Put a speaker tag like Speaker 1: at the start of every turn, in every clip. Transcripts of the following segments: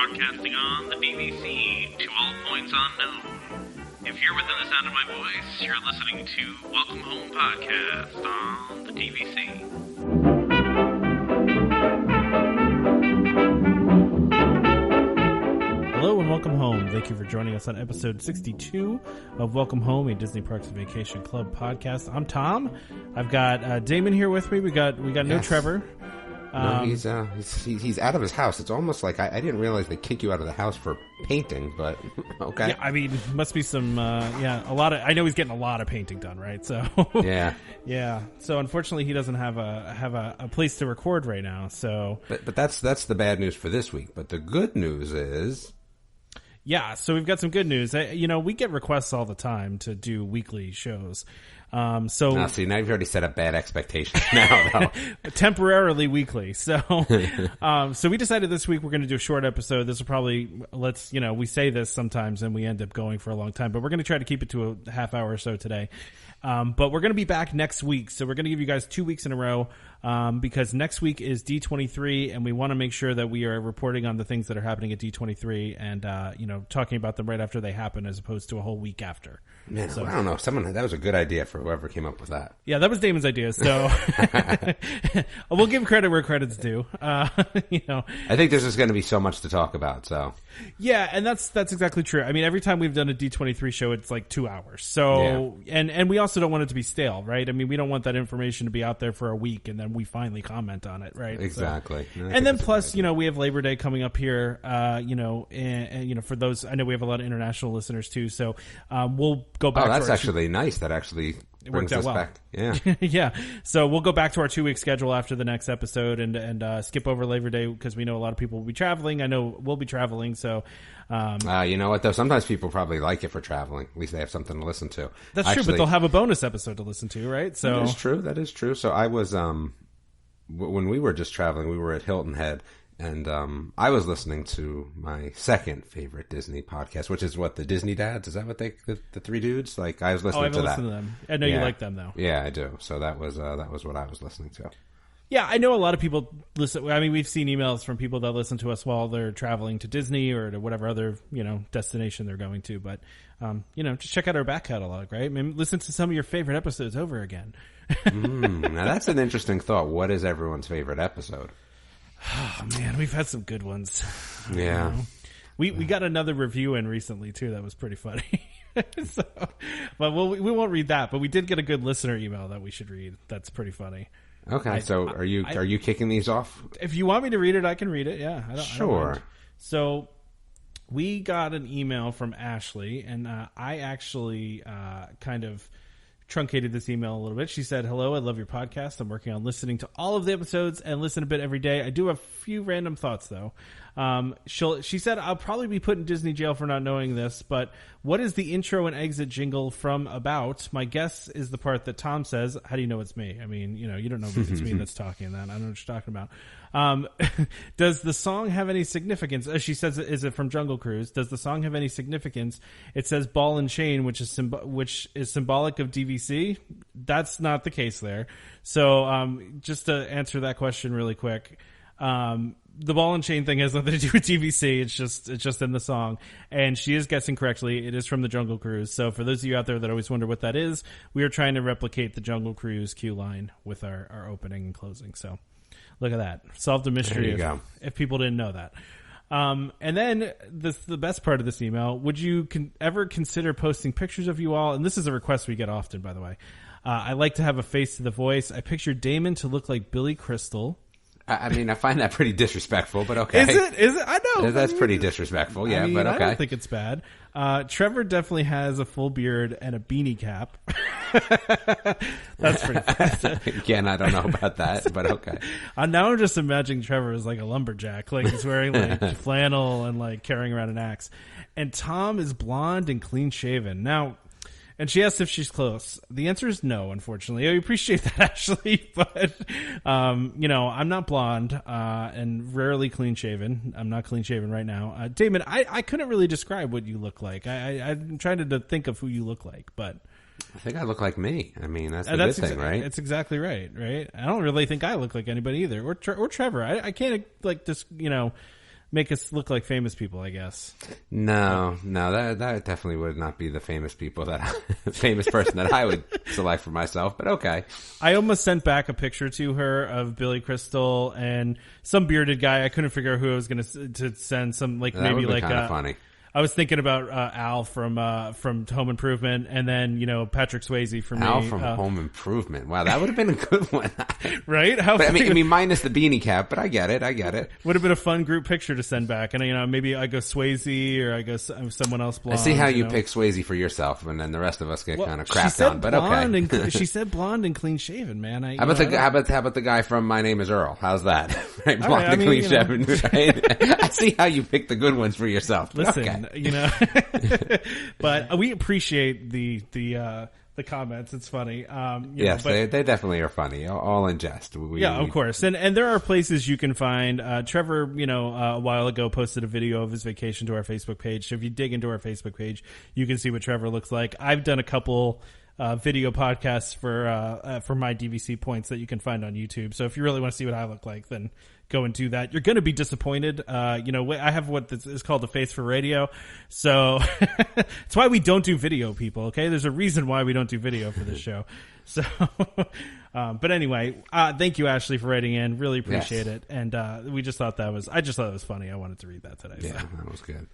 Speaker 1: broadcasting on the DVC to all points unknown. If you're within the sound of my voice, you're listening to Welcome Home Podcast on the DVC.
Speaker 2: Hello and welcome home. Thank you for joining us on episode 62 of Welcome Home, a Disney Parks and Vacation Club podcast. I'm Tom. I've got Damon here with me. We got no Trevor.
Speaker 3: No, he's out of his house. It's almost like I didn't realize they kick you out of the house for painting, but okay.
Speaker 2: Yeah, I mean, must be some a lot of. I know he's getting a lot of painting done, right? So
Speaker 3: yeah.
Speaker 2: So unfortunately, he doesn't have a place to record right now. So,
Speaker 3: but that's the bad news for this week. But the good news is.
Speaker 2: Yeah, so we've got some good news. We get requests all the time to do weekly shows. Now
Speaker 3: you've already set up bad expectations now, though.
Speaker 2: Temporarily weekly. So we decided this week we're going to do a short episode. This will probably, we say this sometimes and we end up going for a long time, but we're going to try to keep it to a half hour or so today. But we're going to be back next week. So we're going to give you guys 2 weeks in a row, because next week is D23 and we want to make sure that we are reporting on the things that are happening at D23 and, talking about them right after they happen as opposed to a whole week after.
Speaker 3: Man, so, I don't know. That was a good idea for whoever came up with that.
Speaker 2: Yeah, that was Damon's idea. So we'll give credit where credit's due. I
Speaker 3: think this is going to be so much to talk about. So
Speaker 2: yeah, and that's exactly true. I mean, every time we've done a D23 show, it's like 2 hours. So and we also don't want it to be stale, right? I mean, we don't want that information to be out there for a week and then we finally comment on it, right?
Speaker 3: Exactly.
Speaker 2: So, and then plus, we have Labor Day coming up here. And for those, I know we have a lot of international listeners too. So we'll go back.
Speaker 3: Oh, that's actually nice. That actually brings us back. Yeah.
Speaker 2: Yeah. So we'll go back to our 2-week schedule after the next episode and skip over Labor Day because we know a lot of people will be traveling. I know we'll be traveling. So,
Speaker 3: you know what though? Sometimes people probably like it for traveling. At least they have something to listen to.
Speaker 2: That's true, but they'll have a bonus episode to listen to, right? So
Speaker 3: that is true. So I was, when we were just traveling, we were at Hilton Head. And I was listening to my second favorite Disney podcast, which is the Disney Dads? Is that what the three dudes? Like I was listening to that.
Speaker 2: I haven't listened to them. I know you like them though.
Speaker 3: Yeah, I do. So that was what I was listening to.
Speaker 2: Yeah, I know a lot of people listen. I mean, we've seen emails from people that listen to us while they're traveling to Disney or to whatever other, destination they're going to. But, just check out our back catalog, right? I mean, listen to some of your favorite episodes over again.
Speaker 3: Now that's an interesting thought. What is everyone's favorite episode?
Speaker 2: Oh man, we've had some good ones.
Speaker 3: Yeah,
Speaker 2: we got another review in recently too. That was pretty funny. But we won't read that. But we did get a good listener email that we should read. That's pretty funny.
Speaker 3: Okay, so are you kicking these off?
Speaker 2: If you want me to read it, I can read it. Yeah,
Speaker 3: Sure.
Speaker 2: I don't mind. So we got an email from Ashley, and I actually kind of truncated this email a little bit. She said, "Hello, I love your podcast. I'm working on listening to all of the episodes and listen a bit every day. I do have a few random thoughts though." She said, "I'll probably be put in Disney jail for not knowing this, but what is the intro and exit jingle from About? My guess is the part that Tom says, how do you know it's me? I mean, you don't know if it's me that's talking then. I don't know what you're talking about. Does the song have any significance?" She says, "Is it from Jungle Cruise? Does the song have any significance? It says ball and chain, which is symbolic of DVC. That's not the case there." So, just to answer that question really quick, the ball and chain thing has nothing to do with DVC. It's just in the song. And she is guessing correctly. It is from the Jungle Cruise. So for those of you out there that always wonder what that is, we are trying to replicate the Jungle Cruise cue line with our opening and closing. So look at that. Solved a mystery if people didn't know that. And then the best part of this email, would you ever consider posting pictures of you all? And this is a request we get often, by the way. I like to have a face to the voice. I picture Damon to look like Billy Crystal.
Speaker 3: I mean, I find that pretty disrespectful, but okay.
Speaker 2: Is it? I know.
Speaker 3: That's pretty disrespectful, yeah, but okay.
Speaker 2: I don't think it's bad. Trevor definitely has a full beard and a beanie cap. That's pretty bad.
Speaker 3: Again, I don't know about that, but okay.
Speaker 2: Now I'm just imagining Trevor as like a lumberjack. Like he's wearing like flannel and like carrying around an axe. And Tom is blonde and clean shaven. Now, and she asked if she's close. The answer is no, unfortunately. I appreciate that, Ashley, but, I'm not blonde, and rarely clean shaven. I'm not clean shaven right now. Damon, I couldn't really describe what you look like. I'm trying to think of who you look like, but.
Speaker 3: I think I look like me. I mean, that's the good thing, right?
Speaker 2: That's exactly right, right? I don't really think I look like anybody either, or Trevor. I can't, like, just, make us look like famous people, I guess.
Speaker 3: No, that definitely would not be the famous famous person that I would select for myself. But okay.
Speaker 2: I almost sent back a picture to her of Billy Crystal and some bearded guy. I couldn't figure out who I was going to send. Some like
Speaker 3: That
Speaker 2: maybe
Speaker 3: would be
Speaker 2: like
Speaker 3: kind of funny.
Speaker 2: I was thinking about Al from Home Improvement, and then Patrick Swayze for me.
Speaker 3: Al from Home Improvement. Wow, that would have been a good one,
Speaker 2: right?
Speaker 3: But, I mean, minus the beanie cap, but I get it. Would
Speaker 2: have been a fun group picture to send back, and maybe I go Swayze or I go someone else blonde.
Speaker 3: I see how you pick Swayze for yourself, and then the rest of us get kind of crapped on. But okay,
Speaker 2: she said blonde and clean shaven, man.
Speaker 3: How about the guy from My Name Is Earl? How's that? Right, blonde and clean shaven. Right? I see how you pick the good ones for yourself.
Speaker 2: Listen,
Speaker 3: okay.
Speaker 2: But we appreciate the comments. It's funny.
Speaker 3: Yes, they definitely are funny. All in jest.
Speaker 2: Of course. And there are places you can find. Trevor, a while ago posted a video of his vacation to our Facebook page. So if you dig into our Facebook page, you can see what Trevor looks like. I've done a couple video podcasts for my DVC points that you can find on YouTube. So if you really want to see what I look like, then go and do that. You're going to be disappointed. I have what is called a face for radio. So it's why we don't do video, people. Okay. There's a reason why we don't do video for this show. So, but anyway, thank you, Ashley, for writing in. Really appreciate it. And, I just thought it was funny. I wanted to read that today.
Speaker 3: Yeah, that was good.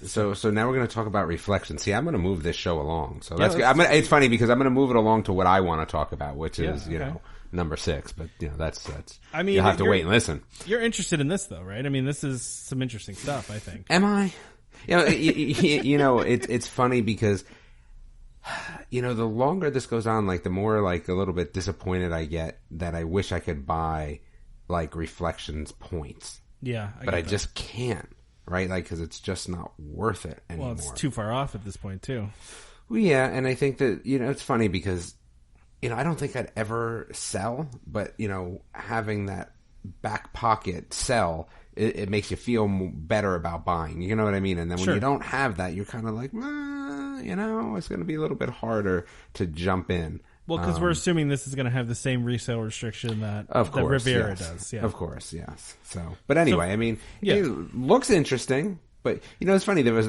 Speaker 3: So now we're going to talk about reflections. See, I'm going to move this show along. So that's good. It's funny because I'm going to move it along to what I want to talk about, which is, number 6, but that's. I mean, you'll have to wait and listen.
Speaker 2: You're interested in this, though, right? I mean, this is some interesting stuff, I think.
Speaker 3: Am I? It's funny because, the longer this goes on, like the more like a little bit disappointed I get that I wish I could buy like reflections points.
Speaker 2: Yeah,
Speaker 3: but I just can't, right? Like because it's just not worth it anymore.
Speaker 2: Well, it's too far off at this point, too.
Speaker 3: Well, yeah, and I think that it's funny because. I don't think I'd ever sell, but, having that back pocket sell, it makes you feel better about buying. You know what I mean? And then when you don't have that, you're kind of like, it's going to be a little bit harder to jump in.
Speaker 2: Well, because we're assuming this is going to have the same resale restriction that Riviera does. Yeah.
Speaker 3: Of course, yes. So, but anyway, it looks interesting. But, it's funny, there was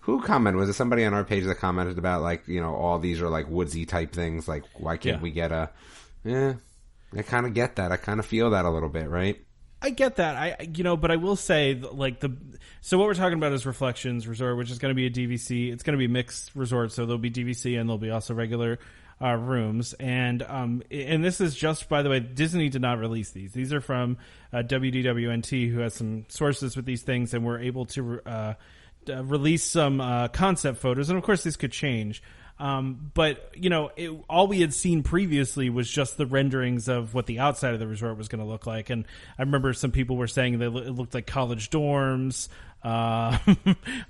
Speaker 3: who commented? Was it somebody on our page that commented about, like, all these are, like, woodsy type things? Like, why can't we get I kind of get that. I kind of feel that a little bit, right?
Speaker 2: I get that. But I will say, like, so what we're talking about is Reflections Resort, which is going to be a DVC. It's going to be mixed resort, so there'll be DVC and there'll be also regular rooms. And this is just, by the way, Disney did not release these. These are from WDWNT, who has some sources with these things, and we're able to release some concept photos. And of course, this could change. But all we had seen previously was just the renderings of what the outside of the resort was going to look like. And I remember some people were saying that it looked like college dorms. I'm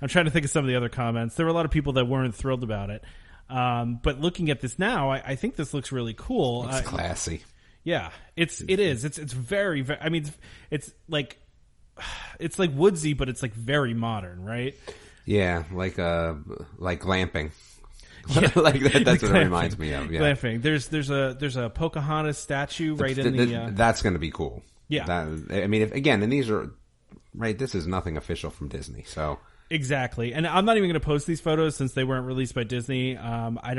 Speaker 2: trying to think of some of the other comments. There were a lot of people that weren't thrilled about it. But looking at this now, I think this looks really cool.
Speaker 3: It's classy.
Speaker 2: Yeah, it is. It's very, very, I mean, it's like woodsy, but it's like very modern, right?
Speaker 3: Yeah, like glamping. Yeah. Like that's what it reminds me of. Yeah.
Speaker 2: Glamping. There's a Pocahontas statue right in the.
Speaker 3: That's going to be cool.
Speaker 2: Yeah.
Speaker 3: And these are right. This is nothing official from Disney, so.
Speaker 2: Exactly. And I'm not even going to post these photos since they weren't released by Disney. I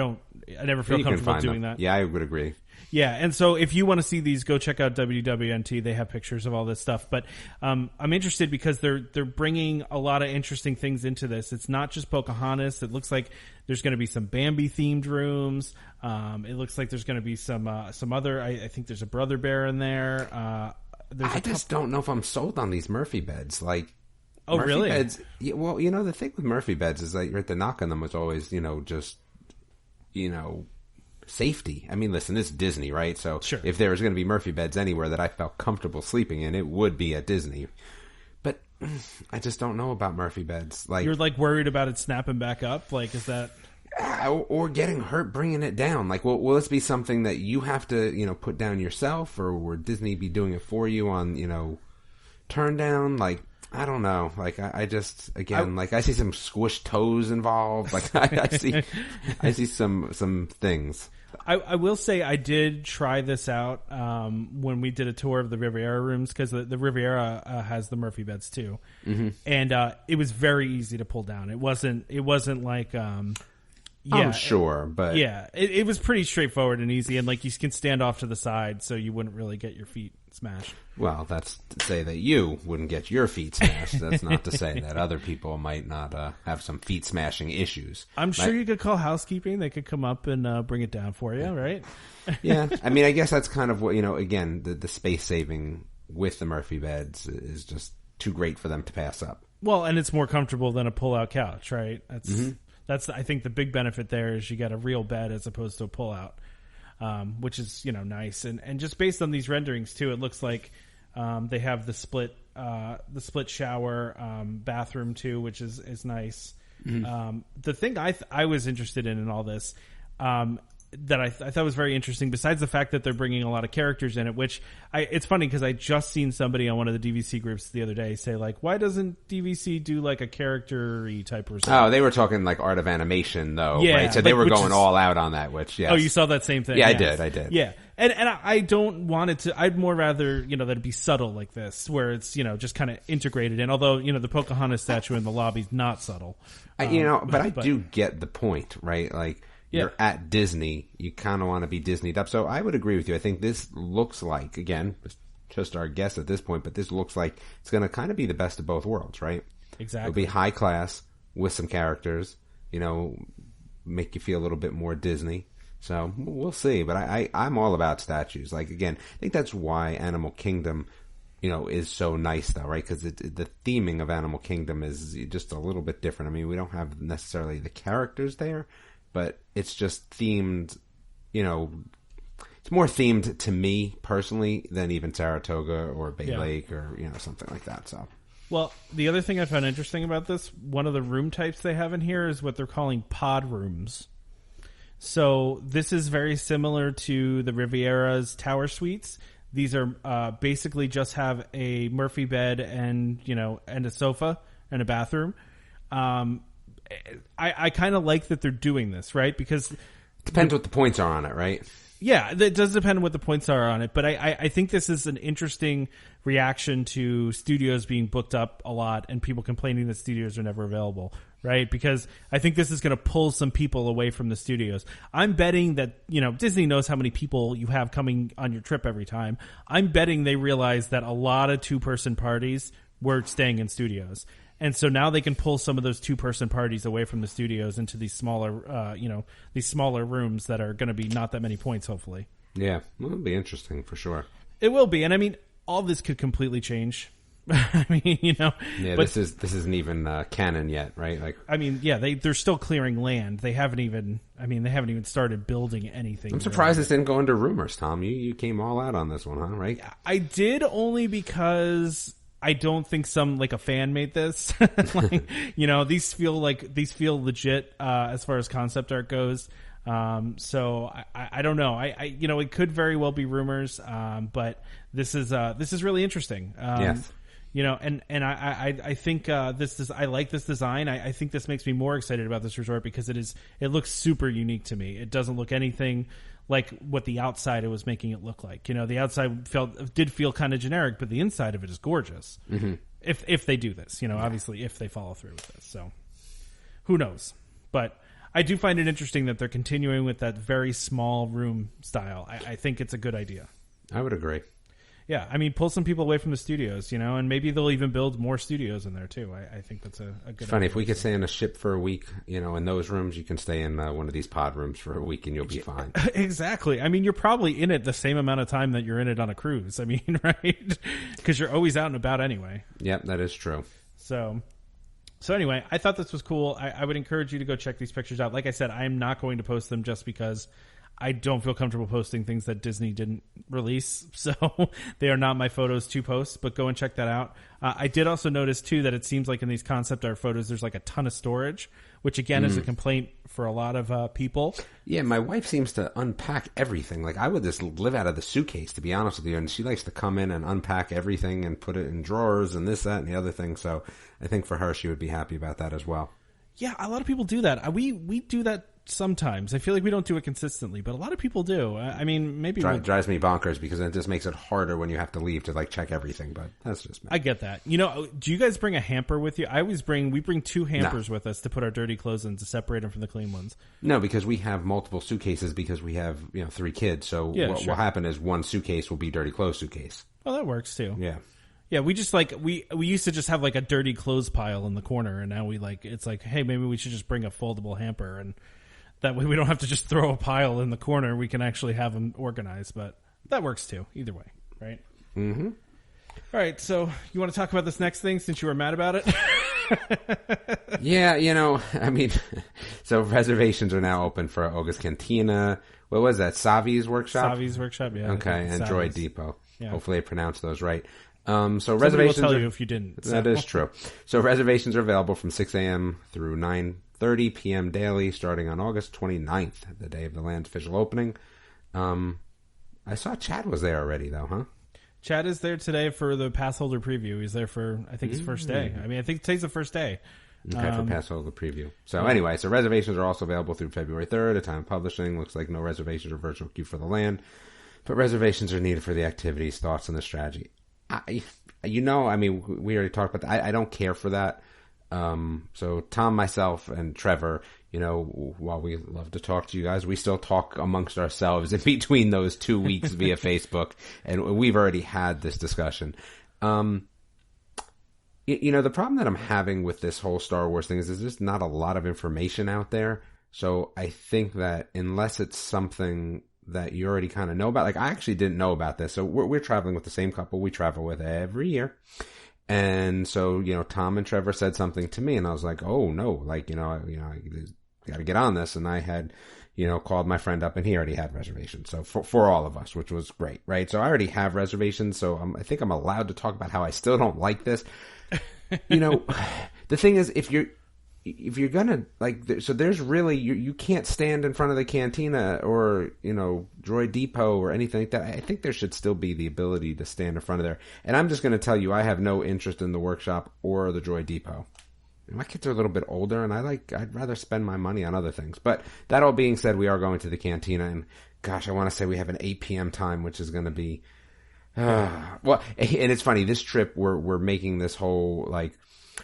Speaker 2: never feel comfortable doing that.
Speaker 3: Yeah, I would agree.
Speaker 2: Yeah. And so if you want to see these, go check out WWNT. They have pictures of all this stuff. But I'm interested because they're bringing a lot of interesting things into this. It's not just Pocahontas. It looks like there's going to be some Bambi themed rooms. It looks like there's going to be some other, I think there's a Brother Bear in there.
Speaker 3: I just don't know if I'm sold on these Murphy beds. Like,
Speaker 2: oh,
Speaker 3: Murphy
Speaker 2: really?
Speaker 3: Beds, well, the thing with Murphy beds is like the knock on them was always, safety. I mean, listen, it's Disney, right? So
Speaker 2: sure.
Speaker 3: If there was going to be Murphy beds anywhere that I felt comfortable sleeping in, it would be at Disney. But I just don't know about Murphy beds. Like,
Speaker 2: you're like worried about it snapping back up. Like, is that?
Speaker 3: Or getting hurt bringing it down. Like, will this be something that you have to, put down yourself, or will Disney be doing it for you on, turn down? Like, I don't know. Like I just again, like I see some squished toes involved. Like I see some things.
Speaker 2: I will say I did try this out when we did a tour of the Riviera rooms, because the Riviera has the Murphy beds too, and it was very easy to pull down. It wasn't like
Speaker 3: I'm sure, but
Speaker 2: it was pretty straightforward and easy, and like you can stand off to the side, so you wouldn't really get your feet smashed.
Speaker 3: Well, that's to say that you wouldn't get your feet smashed. That's not to say that other people might not have some feet smashing issues.
Speaker 2: I'm sure you could call housekeeping. They could come up and bring it down for you, right?
Speaker 3: Yeah. I mean, I guess that's kind of what, again, the space saving with the Murphy beds is just too great for them to pass up.
Speaker 2: Well, and it's more comfortable than a pull-out couch, right? That's I think the big benefit there is you get a real bed as opposed to a pull-out, which is, nice. And just based on these renderings too, it looks like they have the split shower bathroom too, which is nice. The thing I was interested in all this, that I thought was very interesting, besides the fact that they're bringing a lot of characters in it, which it's funny because I just seen somebody on one of the DVC groups the other day say, like, why doesn't DVC do like a character-y type or something?
Speaker 3: Oh, they were talking like art of animation though,
Speaker 2: yeah,
Speaker 3: right? So they were going all out on that, which, yes.
Speaker 2: Oh, you saw that same thing?
Speaker 3: Yeah,
Speaker 2: yes.
Speaker 3: I did.
Speaker 2: Yeah. And I don't want it to, I'd more rather, that it be subtle like this, where it's, just kind of integrated in, although, the Pocahontas statue in the lobby's not subtle.
Speaker 3: But I do get the point, right? Like, you're at Disney, you kind of want to be Disneyed up. So I would agree with you. I think this looks like, again, just our guess at this point, but this looks like it's going to kind of be the best of both worlds, right?
Speaker 2: Exactly.
Speaker 3: It'll be high class with some characters, make you feel a little bit more Disney. So we'll see. But I'm all about statues. Like, again, I think that's why Animal Kingdom, is so nice though, right? Because the theming of Animal Kingdom is just a little bit different. I mean, we don't have necessarily the characters there, but it's just themed, it's more themed to me personally than even Saratoga or Bay Lake or, something like that. So,
Speaker 2: well, the other thing I found interesting about this, one of the room types they have in here is what they're calling pod rooms. So this is very similar to the Riviera's Tower Suites. These are basically just have a Murphy bed and, and a sofa and a bathroom. I kind of like that they're doing this, right? Because
Speaker 3: depends what the points are on it, right?
Speaker 2: Yeah, it does depend on what the points are on it. But I think this is an interesting reaction to studios being booked up a lot and people complaining that studios are never available, right? Because I think this is going to pull some people away from the studios. I'm betting that, Disney knows how many people you have coming on your trip every time. I'm betting they realize that a lot of two-person parties were staying in studios. And so now they can pull some of those two-person parties away from the studios into these smaller, these smaller rooms that are going to be not that many points, hopefully.
Speaker 3: Yeah, well, it'll be interesting for sure.
Speaker 2: It will be, and I mean, all this could completely change. I mean,
Speaker 3: Yeah,
Speaker 2: but,
Speaker 3: this isn't even canon yet, right? Like,
Speaker 2: I mean, yeah, they're still clearing land. They haven't even started building anything.
Speaker 3: I'm surprised this didn't go into rumors, Tom. You came all out on this one, huh? Right?
Speaker 2: I did, only because I don't think a fan made this. These feel legit as far as concept art goes. So I don't know. It could very well be rumors. But this is really interesting.
Speaker 3: Yes.
Speaker 2: I think I like this design. I think this makes me more excited about this resort because it looks super unique to me. It doesn't look anything like what the outside it was making it look like. The outside did feel kind of generic, but the inside of it is gorgeous. Mm-hmm. If they do this, obviously if they follow through with this. So who knows? But I do find it interesting that they're continuing with that very small room style. I think it's a good idea.
Speaker 3: I would agree.
Speaker 2: Yeah, I mean, pull some people away from the studios, and maybe they'll even build more studios in there too. I think that's a good.
Speaker 3: It's funny
Speaker 2: idea.
Speaker 3: If we could stay in a ship for a week, in those rooms, you can stay in one of these pod rooms for a week and you'll be fine.
Speaker 2: Exactly. I mean, you're probably in it the same amount of time that you're in it on a cruise. I mean, right? Because you're always out and about anyway.
Speaker 3: Yep, that is true.
Speaker 2: So anyway, I thought this was cool. I would encourage you to go check these pictures out. Like I said, I'm not going to post them just because I don't feel comfortable posting things that Disney didn't release, so they are not my photos to post, but go and check that out. I did also notice, too, that it seems like in these concept art photos, there's like a ton of storage, which, again, is a complaint for a lot of people.
Speaker 3: Yeah, my wife seems to unpack everything. Like, I would just live out of the suitcase, to be honest with you, and she likes to come in and unpack everything and put it in drawers and this, that, and the other thing, so I think for her, she would be happy about that as well.
Speaker 2: Yeah, a lot of people do that. We do that sometimes. I feel like we don't do it consistently, but a lot of people do. I mean, maybe
Speaker 3: drives me bonkers because it just makes it harder when you have to leave to like check everything. But that's just me.
Speaker 2: I get that. You know, do you guys bring a hamper with you? We bring 2 hampers with us to put our dirty clothes in to separate them from the clean ones.
Speaker 3: No, because we have multiple suitcases because we have 3 kids. So what will happen is one suitcase will be dirty clothes suitcase.
Speaker 2: Oh, that works too.
Speaker 3: Yeah.
Speaker 2: Yeah, we just we used to just have like a dirty clothes pile in the corner, and now it's like, hey, maybe we should just bring a foldable hamper, and that way we don't have to just throw a pile in the corner. We can actually have them organized, but that works too. Either way, right?
Speaker 3: Mm-hmm.
Speaker 2: All right, so you want to talk about this next thing since you were mad about it?
Speaker 3: Yeah, I mean, so reservations are now open for Olga's Cantina. What was that? Savi's Workshop?
Speaker 2: Savi's Workshop, yeah.
Speaker 3: Okay, and
Speaker 2: Savi's.
Speaker 3: Droid Depot.
Speaker 2: Yeah.
Speaker 3: Hopefully I pronounced those right. So
Speaker 2: Somebody
Speaker 3: reservations
Speaker 2: will tell you if you didn't. So.
Speaker 3: That is true. So reservations are available from 6 a.m. through 9:30 p.m. daily, starting on August 29th, the day of the land's official opening. I saw Chad was there already, though, huh?
Speaker 2: Chad is there today for the pass holder preview. He's there for, I think, his first day. I mean, I think today's the first day.
Speaker 3: Okay, for pass holder preview. So anyway, so reservations are also available through February 3rd, at time of publishing. Looks like no reservations or virtual queue for the land. But reservations are needed for the activities, thoughts, and the strategy. I mean, we already talked about that. I don't care for that. So Tom, myself, and Trevor, while we love to talk to you guys, we still talk amongst ourselves in between those 2 weeks via Facebook, and we've already had this discussion. The problem that I'm having with this whole Star Wars thing is there's just not a lot of information out there. So I think that unless it's something that you already kind of know about. Like, I actually didn't know about this. So we're traveling with the same couple we travel with every year. And so, Tom and Trevor said something to me and I was like, oh no, like, I got to get on this. And I had, called my friend up and he already had reservations. So for all of us, which was great, right? So I already have reservations. So I think I'm allowed to talk about how I still don't like this. The thing is, if you're gonna so there's really you can't stand in front of the cantina or Droid Depot or anything like that. I think there should still be the ability to stand in front of there. And I'm just going to tell you, I have no interest in the workshop or the Droid Depot. My kids are a little bit older, and I'd rather spend my money on other things. But that all being said, we are going to the cantina, and gosh, I want to say we have an 8 p.m. time, which is going to be well. And it's funny, this trip we're making this whole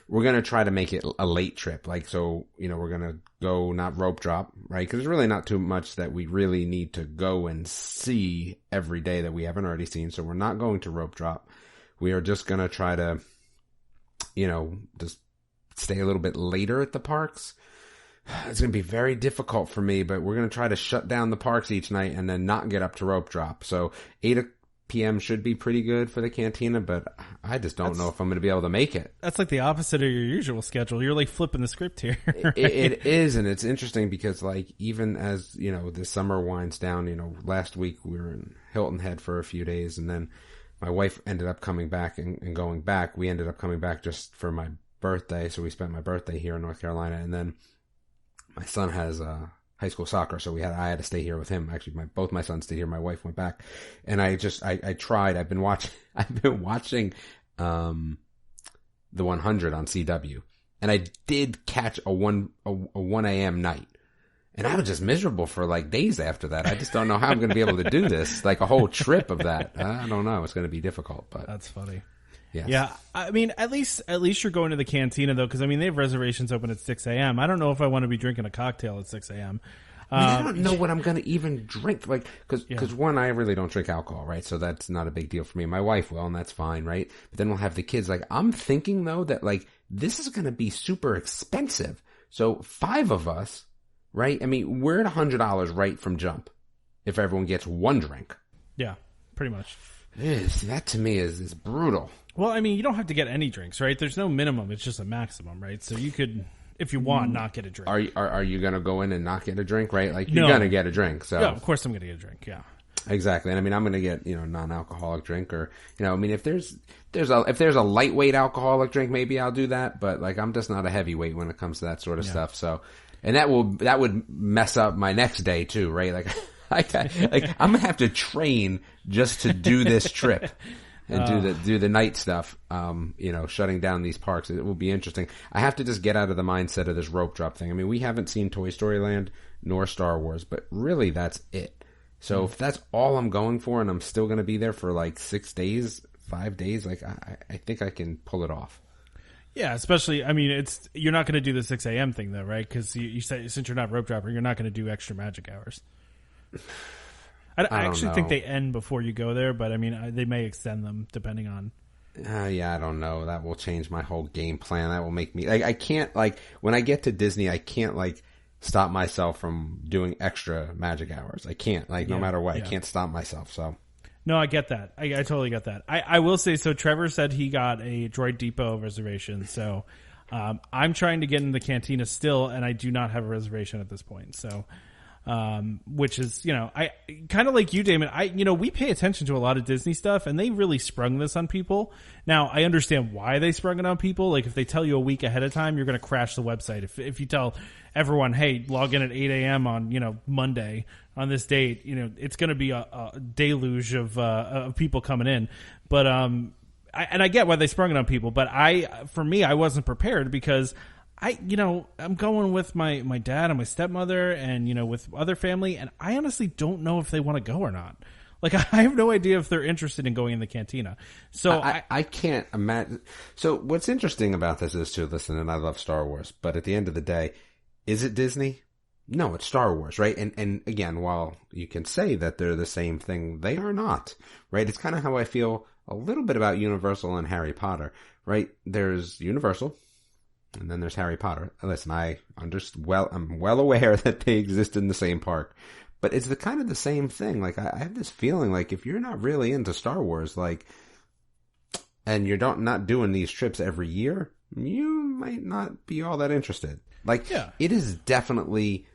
Speaker 3: we're going to try to make it a late trip. So, we're going to go not rope drop, right? Because there's really not too much that we really need to go and see every day that we haven't already seen. So we're not going to rope drop. We are just going to try to, just stay a little bit later at the parks. It's going to be very difficult for me, but we're going to try to shut down the parks each night and then not get up to rope drop. So 8 p.m. should be pretty good for the cantina, but I just don't know if I'm going to be able to make it.
Speaker 2: That's like the opposite of your usual schedule. You're flipping the script here. Right?
Speaker 3: It is, and it's interesting because even as, the summer winds down, last week we were in Hilton Head for a few days, and then my wife ended up coming back and going back. We ended up coming back just for my birthday, so we spent my birthday here in North Carolina, and then my son has high school soccer, so I had to stay here with him. Actually, both my sons stayed here. My wife went back, and I tried. I've been watching the 100 on CW, and I did catch a 1 a.m. night, and I was just miserable for days after that. I just don't know how I'm going to be able to do this, a whole trip of that. I don't know. It's going to be difficult, but
Speaker 2: that's funny.
Speaker 3: Yes.
Speaker 2: Yeah, I mean, at least you're going to the cantina, though, because, they have reservations open at 6 a.m. I don't know if I want to be drinking a cocktail at 6 a.m.
Speaker 3: I don't know what I'm going to even drink, because one, I really don't drink alcohol, right? So that's not a big deal for me. My wife will, and that's fine, right? But then we'll have the kids. I'm thinking, though, that, this is going to be super expensive. So 5 of us, right? We're at $100 right from jump if everyone gets one drink.
Speaker 2: Yeah, pretty much.
Speaker 3: That to me is brutal.
Speaker 2: Well, you don't have to get any drinks, right? There's no minimum. It's just a maximum, right? So you could, if you want, not get a drink.
Speaker 3: Are you going to go in and not get a drink, right? Like, you're
Speaker 2: No.
Speaker 3: going to get a drink. So
Speaker 2: Yeah, of course I'm going to get a drink, yeah.
Speaker 3: Exactly. And I mean, I'm going to get, non-alcoholic drink, or, I mean, if there's a lightweight alcoholic drink, maybe I'll do that. But like, I'm just not a heavyweight when it comes to that sort of stuff. So, and that would mess up my next day too, right? Like, I'm going to have to train just to do this trip and do the night stuff. Shutting down these parks. It will be interesting. I have to just get out of the mindset of this rope drop thing. I mean, we haven't seen Toy Story Land nor Star Wars, but really that's it. So if that's all I'm going for and I'm still going to be there for like 6 days, 5 days, like I think I can pull it off.
Speaker 2: Yeah, especially, I mean, you're not going to do the 6 a.m. thing though, right? Because you said since you're not rope dropper, you're not going to do extra magic hours. I actually think they end before you go there, but I mean, they may extend them depending on.
Speaker 3: I don't know. That will change my whole game plan. That will make me like, I can't, like, when I get to Disney, I can't like stop myself from doing extra magic hours. I can't, like, no matter what, I can't stop myself. So
Speaker 2: no, I get that. I totally get that. I will say, so Trevor said he got a Droid Depot reservation. So I'm trying to get in the cantina still, and I do not have a reservation at this point. So which is, I kind of like you, Damon. We pay attention to a lot of Disney stuff, and they really sprung this on people. Now, I understand why they sprung it on people. Like, if they tell you a week ahead of time, you're going to crash the website. If you tell everyone, hey, log in at 8 a.m. on, Monday on this date, it's going to be a deluge of people coming in. But, I get why they sprung it on people, but for me, I wasn't prepared because I'm going with my dad and my stepmother and, with other family, and I honestly don't know if they want to go or not. Like, I have no idea if they're interested in going in the cantina. So
Speaker 3: I can't imagine. So what's interesting about this is, too, listen, and I love Star Wars, but at the end of the day, is it Disney? No, it's Star Wars, right? And again, while you can say that they're the same thing, they are not, right? It's kind of how I feel a little bit about Universal and Harry Potter, right? There's Universal, and then there's Harry Potter. Listen, I'm well aware that they exist in the same park, but it's kind of the same thing. Like, I have this feeling like if you're not really into Star Wars, like, and you're not doing these trips every year, you might not be all that interested. Like, It is definitely,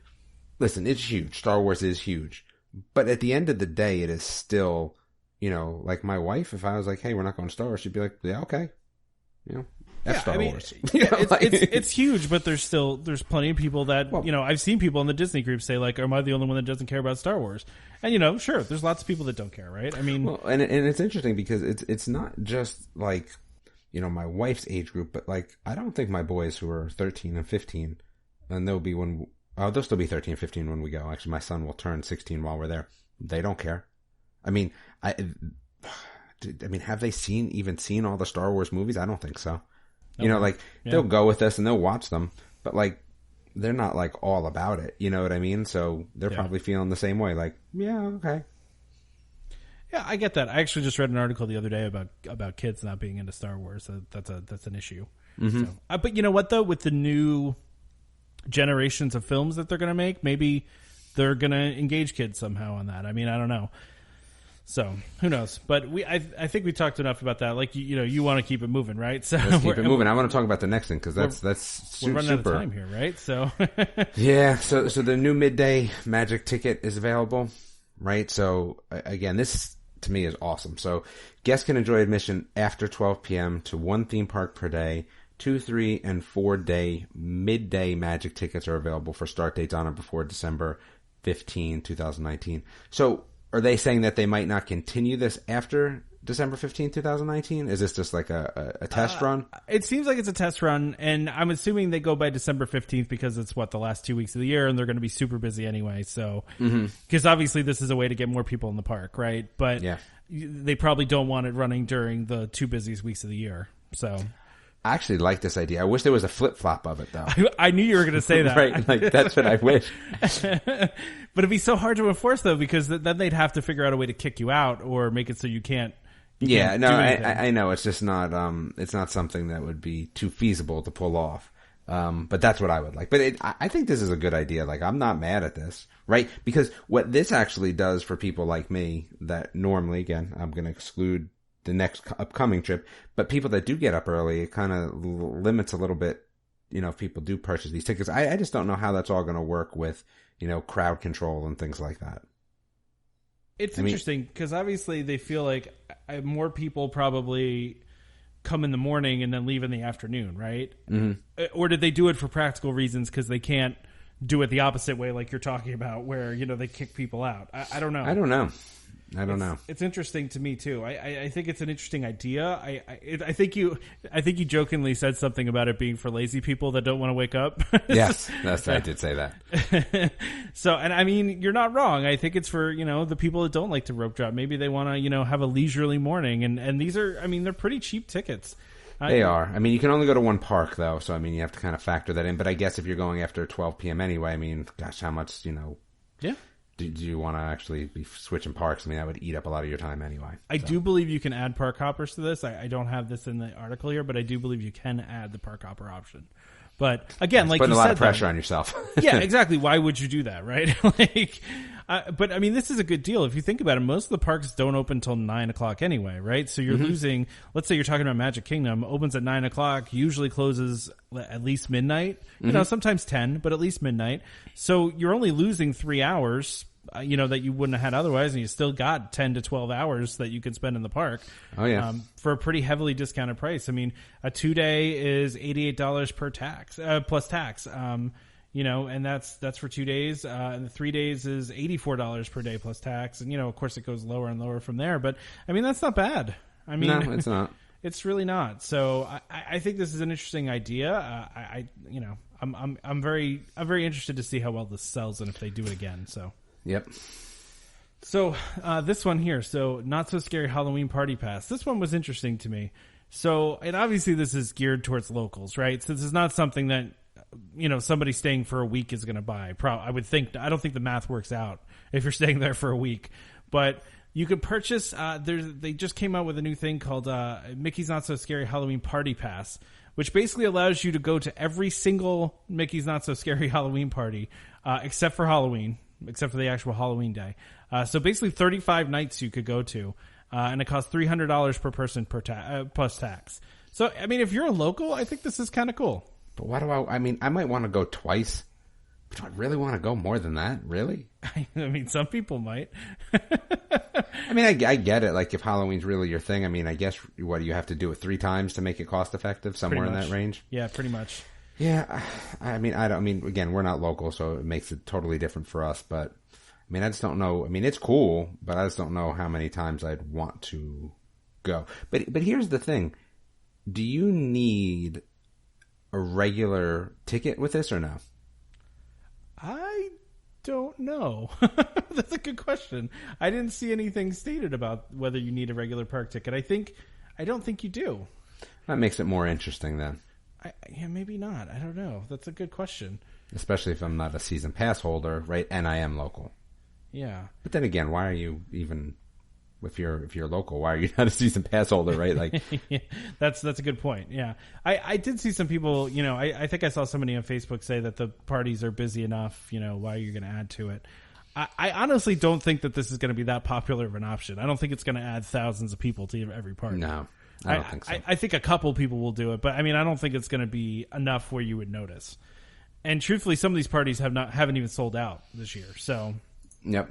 Speaker 3: listen, it's huge. Star Wars is huge, but at the end of the day, it is still, like my wife, if I was like, hey, we're not going to Star Wars, she'd be like, yeah, okay. Star Wars.
Speaker 2: It's huge, but there's plenty of people that, I've seen people in the Disney group say, like, am I the only one that doesn't care about Star Wars? And, sure, there's lots of people that don't care, right? I mean,
Speaker 3: well, and it's interesting because it's not just like, my wife's age group, but like, I don't think my boys who are 13 and 15, and they'll still be 13 and 15 when we go. Actually, my son will turn 16 while we're there. They don't care. I mean, have they even seen all the Star Wars movies? I don't think so. They'll go with us and they'll watch them, but like, they're not like all about it. You know what I mean? So they're probably feeling the same way. Like, yeah, okay.
Speaker 2: Yeah, I get that. I actually just read an article the other day about kids not being into Star Wars. So that's an issue. Mm-hmm. So, but you know what though? With the new generations of films that they're going to make, maybe they're going to engage kids somehow on that. I mean, I don't know. So who knows? But I think we talked enough about that. Like, you want to keep it moving, right? So
Speaker 3: let's keep it moving. I want to talk about the next thing because
Speaker 2: we're running out of time here, right? So
Speaker 3: yeah. So the new midday magic ticket is available, right? So again, this to me is awesome. So guests can enjoy admission after 12 p.m. to one theme park per day. 2, 3, and 4 day midday magic tickets are available for start dates on or before December 15, 2019. So are they saying that they might not continue this after December 15, 2019? Is this just like a test run?
Speaker 2: It seems like it's a test run, and I'm assuming they go by December 15th because it's the last 2 weeks of the year, and they're going to be super busy anyway. So, because obviously this is a way to get more people in the park, right? But they probably don't want it running during the 2 busiest weeks of the year. So,
Speaker 3: I actually like this idea. I wish there was a flip-flop of it, though.
Speaker 2: I knew you were going to say that.
Speaker 3: Right, like, that's what I wish.
Speaker 2: But it'd be so hard to enforce, though, because then they'd have to figure out a way to kick you out or make it so you can't.
Speaker 3: I know. It's just not, it's not something that would be too feasible to pull off. But that's what I would like. But I think this is a good idea. Like, I'm not mad at this, right? Because what this actually does for people like me that normally, again, I'm going to exclude the next upcoming trip, but people that do get up early, it kind of limits a little bit if people do purchase these tickets. I just don't know how that's all going to work with, crowd control and things like that.
Speaker 2: It's interesting because obviously they feel like more people probably come in the morning and then leave in the afternoon, right? Mm-hmm. Or did they do it for practical reasons because they can't do it the opposite way like you're talking about where, they kick people out? I don't know.
Speaker 3: I don't know.
Speaker 2: It's interesting to me too. I think it's an interesting idea. I think you jokingly said something about it being for lazy people that don't want to wake up.
Speaker 3: Yes, I did say that.
Speaker 2: So, and I mean, you're not wrong. I think it's for the people that don't like to rope drop. Maybe they want to have a leisurely morning, and these are, I mean, they're pretty cheap tickets.
Speaker 3: They are. I mean, you can only go to one park though, so I mean, you have to kind of factor that in. But I guess if you're going after 12 p.m. anyway, I mean, gosh, how much
Speaker 2: Yeah.
Speaker 3: Do you want to actually be switching parks? I mean, that would eat up a lot of your time anyway.
Speaker 2: I do believe you can add park hoppers to this. I don't have this in the article here, but I do believe you can add the park hopper option. But again, like you said,
Speaker 3: putting a lot of pressure on yourself.
Speaker 2: Yeah, exactly. Why would you do that, right? But I mean, this is a good deal if you think about it. Most of the parks don't open until 9:00 anyway, right? So you're losing. Let's say you're talking about Magic Kingdom, opens at 9:00, usually closes at least midnight. Sometimes 10, but at least midnight. So you're only losing 3 hours. That you wouldn't have had otherwise, and you still got 10 to 12 hours that you can spend in the park.
Speaker 3: Oh yeah,
Speaker 2: for a pretty heavily discounted price. I mean, a 2-day is $88 per tax plus tax. And that's for 2 days. And the 3 days is $84 per day plus tax. And of course, it goes lower and lower from there. But I mean, that's not bad. I mean,
Speaker 3: no, it's not.
Speaker 2: It's really not. So I think this is an interesting idea. I'm very interested to see how well this sells and if they do it again. So.
Speaker 3: Yep.
Speaker 2: So this one here, so Not So Scary Halloween Party Pass. This one was interesting to me. So, and obviously this is geared towards locals, right? So this is not something that, somebody staying for a week is going to buy. I don't think the math works out if you're staying there for a week. But you could purchase, they just came out with a new thing called Mickey's Not So Scary Halloween Party Pass, which basically allows you to go to every single Mickey's Not So Scary Halloween party, except for Halloween. Except for the actual Halloween day. So basically 35 nights you could go to, and it costs $300 per person plus tax. So, I mean, if you're a local, I think this is kind of cool.
Speaker 3: But why do I might want to go twice. But do I really want to go more than that? Really?
Speaker 2: I mean, some people might.
Speaker 3: I mean, I get it. Like, if Halloween's really your thing, I mean, I guess what you have to do it 3 times to make it cost effective, somewhere in that range?
Speaker 2: Yeah, pretty much.
Speaker 3: Yeah, I mean, again, we're not local, so it makes it totally different for us. But I mean, I just don't know. I mean, it's cool, but I just don't know how many times I'd want to go. But here's the thing: do you need a regular ticket with this or no?
Speaker 2: I don't know. That's a good question. I didn't see anything stated about whether you need a regular park ticket. I don't think you do.
Speaker 3: That makes it more interesting then.
Speaker 2: Yeah, maybe not. I don't know. That's a good question.
Speaker 3: Especially if I'm not a season pass holder, right? And I am local.
Speaker 2: Yeah. But
Speaker 3: then again, why are you even, if you're local, why are you not a season pass holder, right? Like,
Speaker 2: yeah, that's a good point. Yeah. I did see some people, I think I saw somebody on Facebook say that the parties are busy enough, why are you going to add to it? I honestly don't think that this is going to be that popular of an option. I don't think it's going to add thousands of people to every party.
Speaker 3: No. I don't think so.
Speaker 2: I think a couple people will do it, but I mean, I don't think it's going to be enough where you would notice. And truthfully, some of these parties haven't even sold out this year. So,
Speaker 3: yep.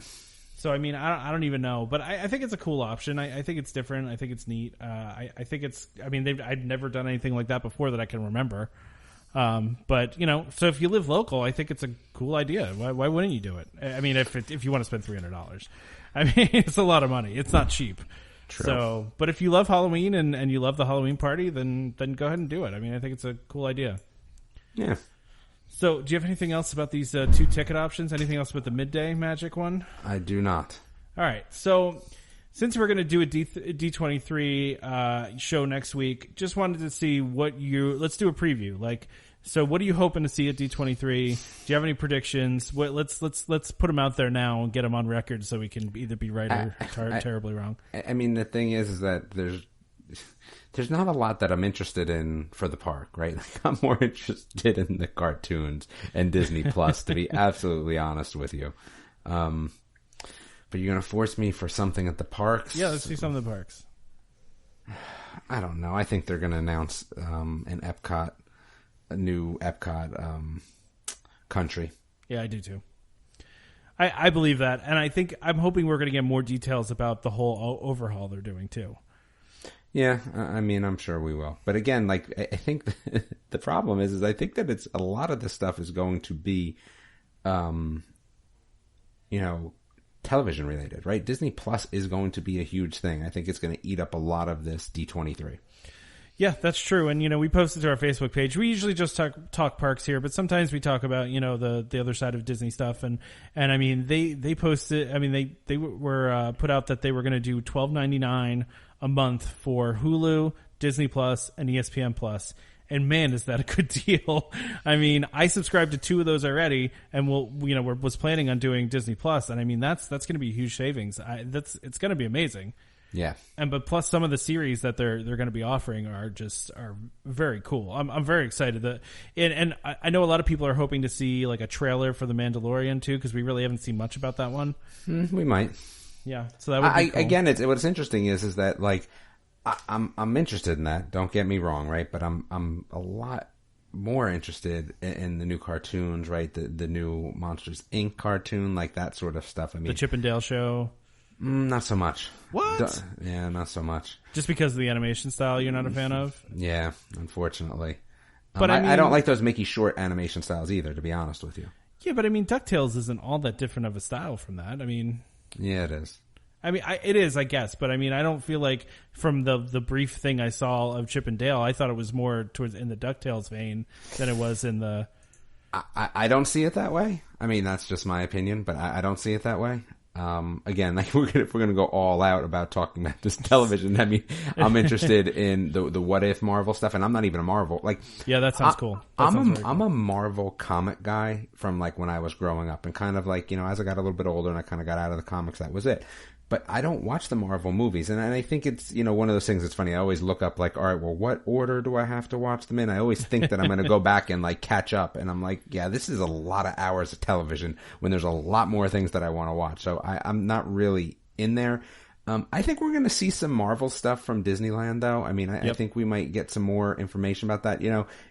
Speaker 2: So I mean, I don't even know, but I think it's a cool option. I think it's different. I think it's neat. I think it's. I mean, I'd never done anything like that before that I can remember. But so if you live local, I think it's a cool idea. Why wouldn't you do it? I mean, if you want to spend $300, I mean, it's a lot of money. It's not cheap.
Speaker 3: True.
Speaker 2: So, but if you love Halloween and you love the Halloween party, then go ahead and do it. I mean, I think it's a cool idea.
Speaker 3: Yeah.
Speaker 2: So, do you have anything else about these 2 ticket options? Anything else about the midday magic one? I
Speaker 3: do not.
Speaker 2: All right. So, since we're going to do a D23 show next week, just wanted to see let's do a preview. So what are you hoping to see at D23? Do you have any predictions? Let's put them out there now and get them on record so we can either be right or terribly wrong.
Speaker 3: I mean, the thing is that there's not a lot that I'm interested in for the park, right? Like, I'm more interested in the cartoons and Disney Plus, to be absolutely honest with you. But you're going to force me for something at the parks?
Speaker 2: Yeah, let's do some of the parks.
Speaker 3: I don't know. I think they're going to announce an Epcot new Epcot country.
Speaker 2: Yeah, I do too. I believe that, and I'm hoping we're going to get more details about the whole overhaul they're doing too.
Speaker 3: Yeah, I mean, I'm sure we will. But again, like, I think the problem is I think that it's a lot of this stuff is going to be, television related, right? Disney Plus is going to be a huge thing. I think it's going to eat up a lot of this D23.
Speaker 2: Yeah, that's true. And, we posted to our Facebook page. We usually just talk parks here, but sometimes we talk about, the other side of Disney stuff. And I mean, they posted, I mean, they were put out that they were going to do $12.99 a month for Hulu, Disney Plus, and ESPN Plus. And man, is that a good deal. I mean, I subscribed to 2 of those already, and was planning on doing Disney Plus. And I mean, that's going to be huge savings. It's going to be amazing.
Speaker 3: Yeah.
Speaker 2: But plus some of the series that they're going to be offering are very cool. I'm very excited and I know a lot of people are hoping to see like a trailer for The Mandalorian too, because we really haven't seen much about that one.
Speaker 3: We might.
Speaker 2: Yeah. So that would be cool.
Speaker 3: Again, what's interesting is that like I'm interested in that. Don't get me wrong, right? But I'm a lot more interested in the new cartoons, right? The new Monsters Inc. cartoon, like that sort of stuff. I mean,
Speaker 2: the Chip and Dale show.
Speaker 3: Not so much.
Speaker 2: What?
Speaker 3: Yeah, not so much.
Speaker 2: Just because of the animation style you're not a fan of?
Speaker 3: Yeah, unfortunately.
Speaker 2: But
Speaker 3: I don't like those Mickey Short animation styles either, to be honest with you.
Speaker 2: Yeah, but I mean, DuckTales isn't all that different of a style from that. I mean...
Speaker 3: Yeah, it is.
Speaker 2: I mean, it is, I guess. But I mean, I don't feel like from the brief thing I saw of Chip and Dale, I thought it was more towards in the DuckTales vein than it was in the...
Speaker 3: I don't see it that way. I mean, that's just my opinion, but I don't see it that way. Again, like if we're gonna go all out about talking about this television, I mean, I'm interested in the what if Marvel stuff, and I'm not even a Marvel
Speaker 2: Yeah, that sounds cool.
Speaker 3: I'm a Marvel comic guy from like when I was growing up, and kind of like as I got a little bit older and I kind of got out of the comics, that was it. But I don't watch the Marvel movies, and I think it's one of those things that's funny. I always look up like, all right, well, what order do I have to watch them in? I always think that I'm going to go back and like catch up, and I'm like, yeah, this is a lot of hours of television when there's a lot more things that I want to watch. So I'm not really in there. I think we're going to see some Marvel stuff from Disneyland, though. I mean, I think we might get some more information about that.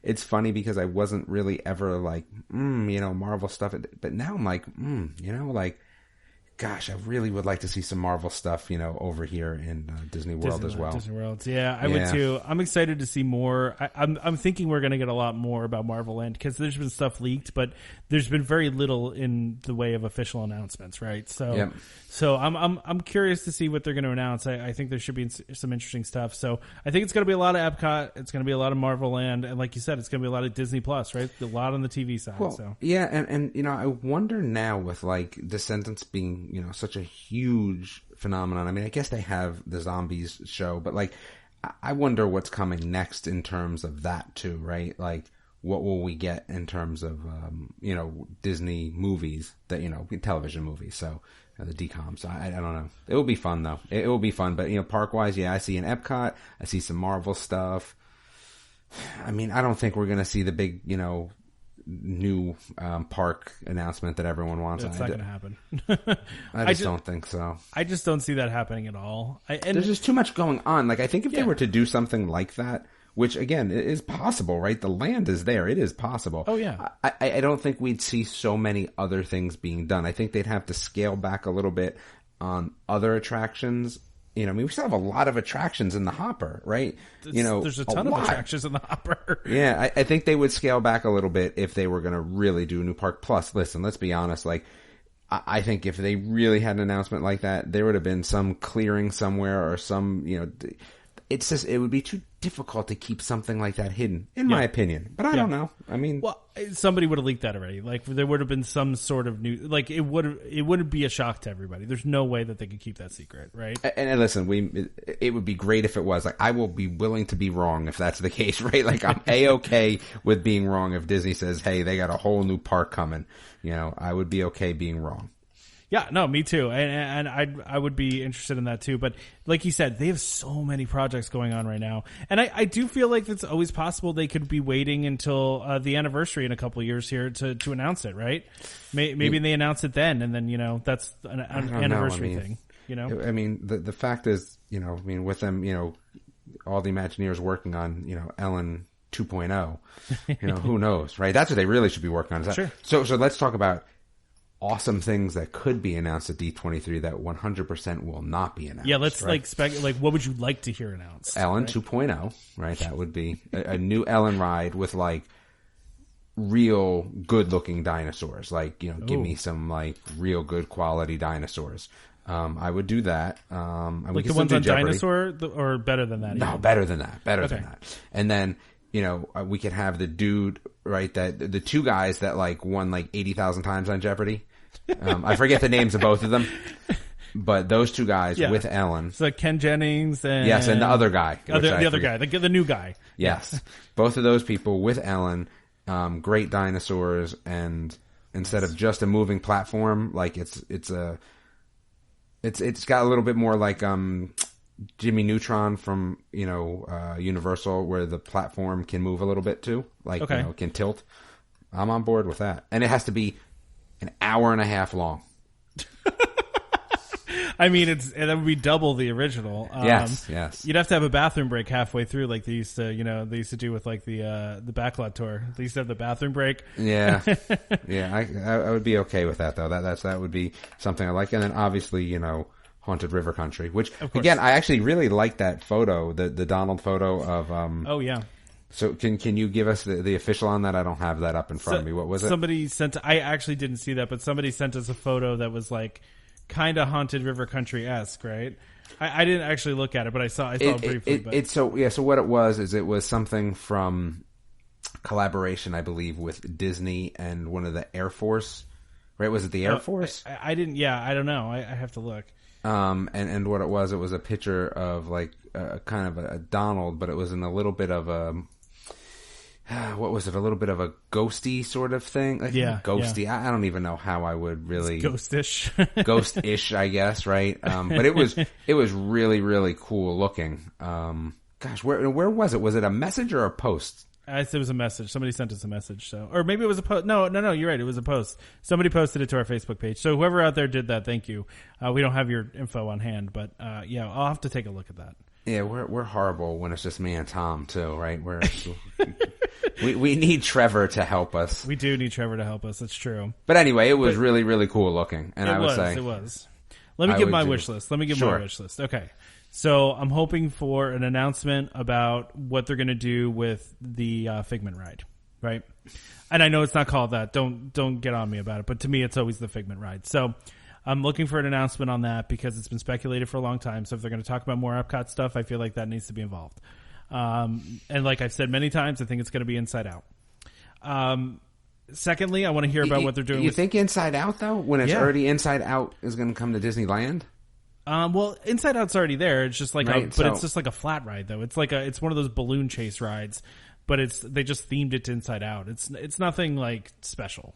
Speaker 3: It's funny because I wasn't really ever like, Marvel stuff, but now I'm like, like. Gosh, I really would like to see some Marvel stuff, over here in Disney World as well.
Speaker 2: Disney World, yeah, I would too. I'm excited to see more. I'm thinking we're going to get a lot more about Marvel Land because there's been stuff leaked, but there's been very little in the way of official announcements, right? So, so I'm curious to see what they're going to announce. I think there should be some interesting stuff. So I think it's going to be a lot of Epcot. It's going to be a lot of Marvel Land, and like you said, it's going to be a lot of Disney Plus, right? A lot on the TV side.
Speaker 3: Well,
Speaker 2: so
Speaker 3: yeah, and I wonder now with like Descendants being such a huge phenomenon. I mean, I guess they have the zombies show, but like, I wonder what's coming next in terms of that too, right? Like, what will we get in terms of, Disney movies that, television movies. So the DCOM. So I don't know. It will be fun though. It will be fun, but park wise, yeah, I see an Epcot. I see some Marvel stuff. I mean, I don't think we're going to see the big, new park announcement that everyone wants.
Speaker 2: It's not going to happen.
Speaker 3: I just don't think so.
Speaker 2: I just don't see that happening at all.
Speaker 3: There's just too much going on. Like, I think if they were to do something like that, which again is possible, right? The land is there. It is possible.
Speaker 2: Oh yeah.
Speaker 3: I don't think we'd see so many other things being done. I think they'd have to scale back a little bit on other attractions. I mean, we still have a lot of attractions in the hopper, right?
Speaker 2: There's a ton of attractions in the hopper.
Speaker 3: Yeah, I think they would scale back a little bit if they were going to really do a new park. Plus, listen, let's be honest, like, I think if they really had an announcement like that, there would have been some clearing somewhere or some, it's just, it would be too difficult to keep something like that hidden, in my opinion. But I don't know. I mean,
Speaker 2: well, somebody would have leaked that already. Like, there would have been some sort of new, like, it wouldn't be a shock to everybody. There's no way that they could keep that secret, right?
Speaker 3: And listen, it would be great if it was. Like, I will be willing to be wrong if that's the case, right? Like, I'm A-okay with being wrong if Disney says, hey, they got a whole new park coming. I would be okay being wrong.
Speaker 2: Yeah, no, me too. And I would be interested in that too. But like you said, they have so many projects going on right now. And I do feel like it's always possible they could be waiting until the anniversary in a couple of years here to announce it, right? Maybe they announce it then, and then, that's an anniversary thing,
Speaker 3: I mean, the fact is, with them, all the Imagineers working on, Ellen 2.0. Who knows, right? That's what they really should be working on. Is that,
Speaker 2: Sure.
Speaker 3: So let's talk about awesome things that could be announced at D23 that 100% will not be announced.
Speaker 2: Yeah, let's
Speaker 3: right?
Speaker 2: what would you like to hear announced?
Speaker 3: Ellen
Speaker 2: right?
Speaker 3: 2.0, right? That would be a new Ellen ride with like real good looking dinosaurs. Like, give me some like real good quality dinosaurs. I would do that. And
Speaker 2: like the ones on Dinosaur, or better than that?
Speaker 3: No,
Speaker 2: even?
Speaker 3: better than that. Better
Speaker 2: Okay.
Speaker 3: than that. And then, we could have the dude, right, that the two guys that like won like 80,000 times on Jeopardy. I forget the names of both of them, but those two guys with Ellen.
Speaker 2: So Ken Jennings and
Speaker 3: yes, and the other guy.
Speaker 2: the other guy, the new guy.
Speaker 3: Yes. Both of those people with Ellen, great dinosaurs, and instead of just a moving platform, like it's got a little bit more like Jimmy Neutron from Universal, where the platform can move a little bit too, like can tilt. I'm on board with that, and it has to be an hour and a half long.
Speaker 2: I mean, that would be double the original.
Speaker 3: Yes.
Speaker 2: You'd have to have a bathroom break halfway through, like they used to do with like the backlot tour. They used to have the bathroom break.
Speaker 3: Yeah, I would be okay with that though. That would be something I like. And then obviously, Haunted River Country, which again, I actually really like that photo, the Donald photo of.
Speaker 2: Oh yeah.
Speaker 3: So can you give us the official on that? I don't have that up in front of me. What was it?
Speaker 2: Somebody sent. I actually didn't see that, but somebody sent us a photo that was like kind of Haunted River Country-esque, right? I didn't actually look at it, but I saw it briefly. So what it was something from collaboration, I believe, with Disney and one of the Air Force. Right? Was it the Air Force? I didn't. Yeah, I don't know. I have to look.
Speaker 3: And what it was a picture of like kind of a Donald, but it was in a little bit of a. What was it? A little bit of a ghosty sort of thing. Like, ghosty. Yeah. I don't even know how I would really
Speaker 2: ghostish,
Speaker 3: ghost-ish, I guess. Right. But it was really, really cool looking. Gosh, where was it? Was it a message or a post?
Speaker 2: It was a message. Somebody sent us a message. So, or maybe it was a post. No, you're right. It was a post. Somebody posted it to our Facebook page. So whoever out there did that, thank you. We don't have your info on hand, but I'll have to take a look at that.
Speaker 3: Yeah, we're horrible when it's just me and Tom too, right? We need Trevor to help us.
Speaker 2: We do need Trevor to help us. That's true.
Speaker 3: But anyway, it was really, really cool looking, and
Speaker 2: it was. Let me give my wish list. My wish list. Okay. So I'm hoping for an announcement about what they're going to do with the Figment ride, right? And I know it's not called that. Don't get on me about it. But to me, it's always the Figment ride. So I'm looking for an announcement on that because it's been speculated for a long time. So if they're going to talk about more Epcot stuff, I feel like that needs to be involved. And like I've said many times, I think it's going to be Inside Out. Secondly, I want to hear about what they're doing.
Speaker 3: You think Inside Out though, when it's already Inside Out is going to come to Disneyland?
Speaker 2: Well, Inside Out's already there. It's just like
Speaker 3: right,
Speaker 2: it's just like a flat ride though. It's like it's one of those balloon chase rides, but they just themed it to Inside Out. It's nothing like special,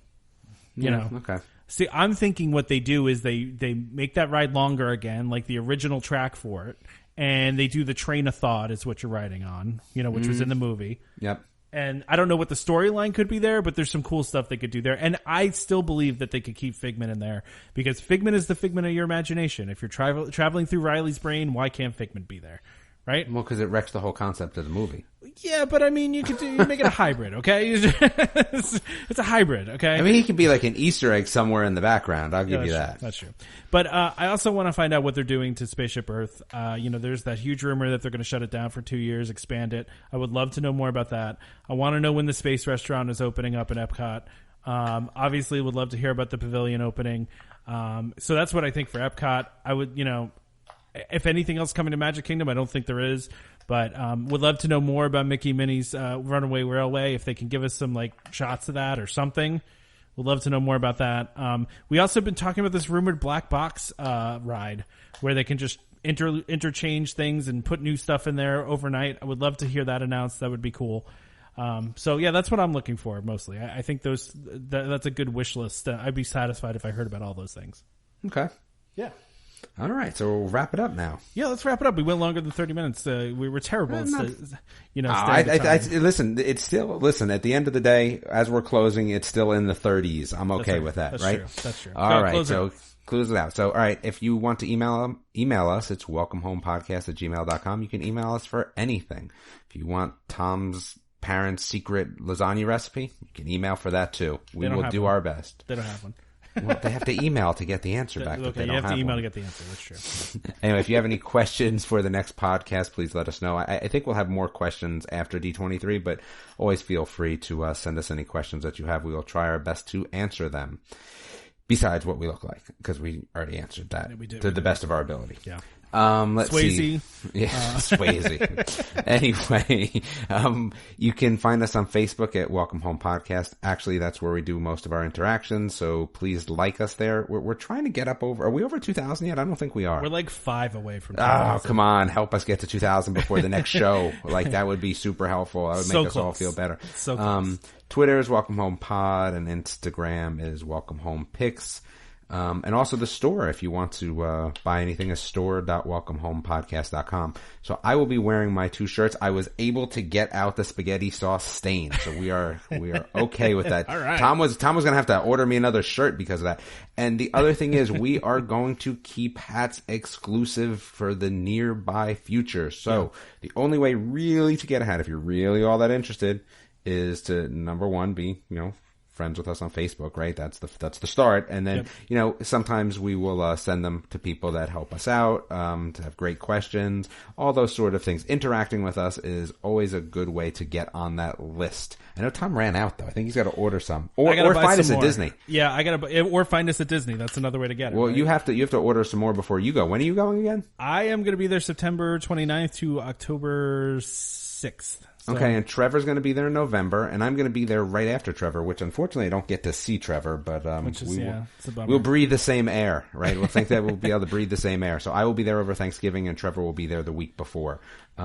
Speaker 2: you know.
Speaker 3: Okay.
Speaker 2: See, I'm thinking what they do is they make that ride longer again, like the original track for it, and they do the train of thought is what you're riding on, which was in the movie.
Speaker 3: Yep.
Speaker 2: And I don't know what the storyline could be there, but there's some cool stuff they could do there. And I still believe that they could keep Figment in there because Figment is the figment of your imagination. If you're traveling through Riley's brain, why can't Figment be there? Right?
Speaker 3: Well, because it wrecks the whole concept of the movie.
Speaker 2: Yeah, but I mean, you make it a hybrid, okay? It's a hybrid, okay?
Speaker 3: I mean, he could be like an Easter egg somewhere in the background. I'll give you that.
Speaker 2: That's true. But I also want to find out what they're doing to Spaceship Earth. There's that huge rumor that they're going to shut it down for 2 years, expand it. I would love to know more about that. I want to know when the space restaurant is opening up in Epcot. Obviously, would love to hear about the pavilion opening. So that's what I think for Epcot. I would, if anything else coming to Magic Kingdom, I don't think there is. But would love to know more about Mickey Minnie's Runaway Railway, if they can give us some like shots of that or something. We'd love to know more about that. We also have been talking about this rumored black box ride where they can just interchange things and put new stuff in there overnight. I would love to hear that announced. That would be cool. So yeah, that's what I'm looking for mostly. I think that's a good wish list. I'd be satisfied if I heard about all those things.
Speaker 3: Okay.
Speaker 2: Yeah.
Speaker 3: All right, so we'll wrap it up now.
Speaker 2: Yeah, let's wrap it up. We went longer than 30 minutes. We were terrible.
Speaker 3: Listen, it's still, at the end of the day, as we're closing, it's still in the 30s. I'm okay with that, right?
Speaker 2: That's true.
Speaker 3: All right, so close it out. So, all right, if you want to email us, it's welcomehomepodcast@gmail.com. You can email us for anything. If you want Tom's parents' secret lasagna recipe, you can email for that too. We will do
Speaker 2: one.
Speaker 3: our best.
Speaker 2: They don't have one.
Speaker 3: Well, they have to email to get the answer back.
Speaker 2: Okay, you have to email to get the answer. That's true.
Speaker 3: Anyway, if you have any questions for the next podcast, please let us know. I think we'll have more questions after D23, but always feel free to send us any questions that you have. We will try our best to answer them. Besides what we look like, because we already answered that to the best of our ability.
Speaker 2: Yeah.
Speaker 3: Let's
Speaker 2: Swayze.
Speaker 3: see. Yeah, Swayze. Anyway, you can find us on Facebook at Welcome Home Podcast. Actually, that's where we do most of our interactions, so please like us there. We're trying to get up over... Are we over 2,000 yet? I don't think we are.
Speaker 2: We're like 5 away from 2,000.
Speaker 3: Oh, come on. Help us get to 2,000 before the next show. Like, that would be super helpful. That would make us all feel better.
Speaker 2: So close.
Speaker 3: Twitter is Welcome Home Pod, and Instagram is Welcome Home Pics. And also the store, if you want to buy anything, is store.welcomehomepodcast.com. So I will be wearing my 2 shirts. I was able to get out the spaghetti sauce stain, so we are okay with that.
Speaker 2: All right.
Speaker 3: Tom was gonna have to order me another shirt because of that. And the other thing is, we are going to keep hats exclusive for the nearby future. So the only way really to get a hat, if you're really all that interested, is to, number one, be, friends with us on Facebook, right? That's the start. And then, sometimes we will send them to people that help us out, to have great questions, all those sort of things. Interacting with us is always a good way to get on that list. I know Tom ran out, though. I think he's got to order some. Or find us at Disney.
Speaker 2: Yeah, or find us at Disney. That's another way to get it.
Speaker 3: Well,
Speaker 2: right?
Speaker 3: you have to order some more before you go. When are you going again?
Speaker 2: I am going to be there September 29th to October 6th. So.
Speaker 3: Okay, and Trevor's going to be there in November, and I'm going to be there right after Trevor, which unfortunately I don't get to see Trevor, but we'll breathe the same air, right? We'll think that we'll be able to breathe the same air. So I will be there over Thanksgiving, and Trevor will be there the week before.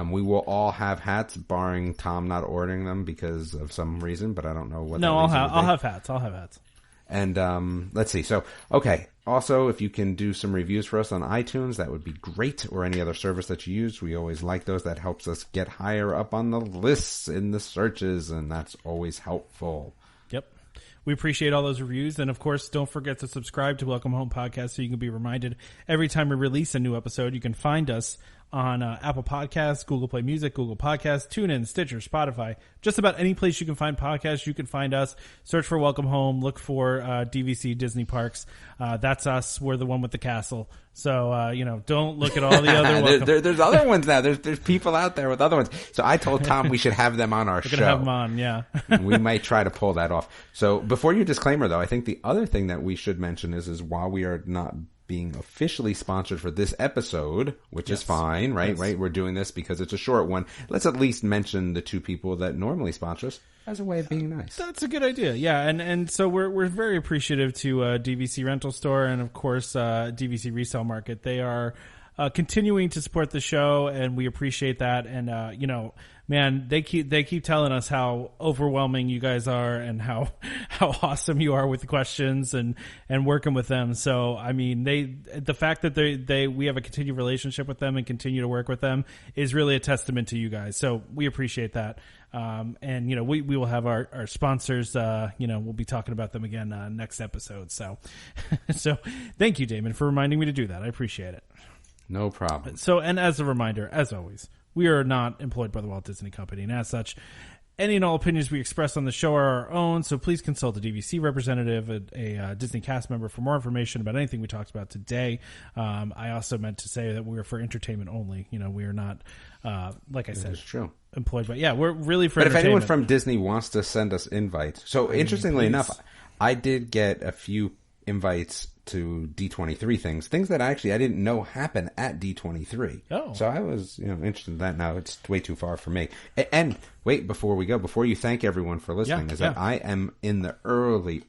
Speaker 3: We will all have hats, barring Tom not ordering them because of some reason, but I don't know what. No,
Speaker 2: I'll have hats. I'll have hats.
Speaker 3: And let's see. So, okay. Also, if you can do some reviews for us on iTunes, that would be great, or any other service that you use. We always like those. That helps us get higher up on the lists in the searches, and that's always helpful.
Speaker 2: Yep. We appreciate all those reviews. And, of course, don't forget to subscribe to Welcome Home Podcast so you can be reminded every time we release a new episode. You can find us on Apple Podcasts, Google Play Music, Google Podcasts, TuneIn, Stitcher, Spotify. Just about any place you can find podcasts, you can find us. Search for Welcome Home. Look for DVC Disney Parks. That's us. We're the one with the castle. So, don't look at all the other
Speaker 3: there's other ones now. There's people out there with other ones. So I told Tom we should have them on our show.
Speaker 2: We're going to have them on, yeah.
Speaker 3: We might try to pull that off. So before your disclaimer, though, I think the other thing that we should mention is while we are not being officially sponsored for this episode, which is fine, right? Yes. Right? We're doing this because it's a short one. Let's at least mention the 2 people that normally sponsor us as a way of being nice.
Speaker 2: That's a good idea. Yeah. And so we're very appreciative to DVC Rental Store and, of course, DVC Resale Market. They are continuing to support the show, and we appreciate that. And, man, they keep telling us how overwhelming you guys are and how awesome you are with the questions and working with them. So, I mean, the fact that we have a continued relationship with them and continue to work with them is really a testament to you guys. So we appreciate that. And we will have our sponsors, we'll be talking about them again, next episode. So, so thank you, Damon, for reminding me to do that. I appreciate it.
Speaker 3: No problem.
Speaker 2: So, and as a reminder, as always, we are not employed by the Walt Disney Company, and as such, any and all opinions we express on the show are our own, so please consult a DVC representative, a Disney cast member for more information about anything we talked about today. I also meant to say that we're for entertainment only. We are not, like I said,
Speaker 3: it's true.
Speaker 2: Employed by, we're really for
Speaker 3: But
Speaker 2: entertainment.
Speaker 3: If anyone from Disney wants to send us invites, so interestingly enough, I did get a few invites to D23 things that I didn't know happen at D23.
Speaker 2: Oh.
Speaker 3: So I was, interested in that. Now it's way too far for me. And wait, before you thank everyone for listening, that I am in the early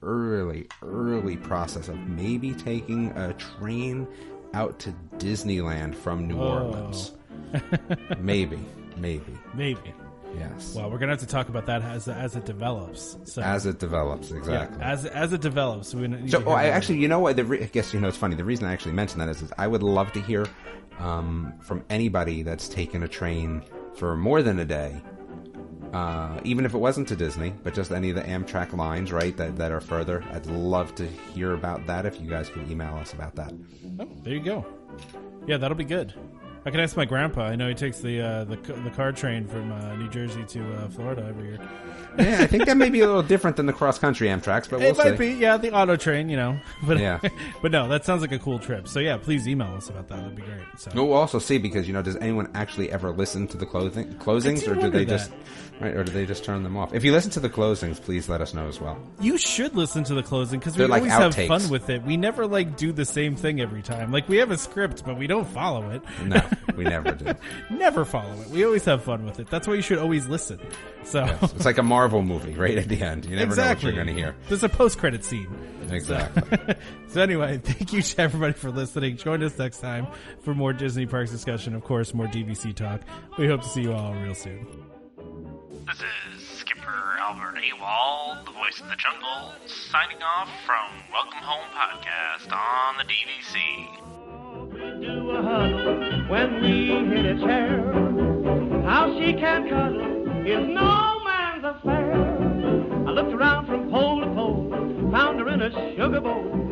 Speaker 3: process of maybe taking a train out to Disneyland from New Orleans. Maybe. Yes.
Speaker 2: Well, we're gonna have to talk about that as it develops. So,
Speaker 3: as it develops, exactly.
Speaker 2: Yeah, as it develops.
Speaker 3: You know what? I guess it's funny. The reason I actually mentioned that is I would love to hear from anybody that's taken a train for more than a day, even if it wasn't to Disney, but just any of the Amtrak lines, right? That are further. I'd love to hear about that. If you guys could email us about that.
Speaker 2: Oh, there you go. Yeah, that'll be good. I can ask my grandpa. I know he takes the car train from New Jersey to Florida every year.
Speaker 3: Yeah, I think that may be a little different than the cross-country Amtrak's, but we'll see.
Speaker 2: It might be, yeah, the auto train, you know. But,
Speaker 3: yeah.
Speaker 2: But no, that sounds like a cool trip. So, yeah, please email us about that. That'd be great. So.
Speaker 3: We'll also see, because, does anyone actually ever listen to the closings, or do they just... Right, or do they just turn them off? If you listen to the closings, please let us know as well.
Speaker 2: You should listen to the closing, because we
Speaker 3: like
Speaker 2: always
Speaker 3: outtakes.
Speaker 2: have fun with it. We never, do the same thing every time. We have a script, but we don't follow it.
Speaker 3: No, we never do.
Speaker 2: Never follow it. We always have fun with it. That's why you should always listen. So
Speaker 3: yes, it's like a Marvel movie, right at the end. You never know what you're going to hear.
Speaker 2: There's a post-credit scene.
Speaker 3: Exactly.
Speaker 2: So anyway, thank you to everybody for listening. Join us next time for more Disney Parks discussion. Of course, more DVC talk. We hope to see you all real soon.
Speaker 1: This is Skipper Albert Awol, the voice of the jungle, signing off from Welcome Home Podcast on the DVC.
Speaker 4: We do a huddle when we hit a chair. How she can cuddle is no man's affair. I looked around from pole to pole, found her in a sugar bowl.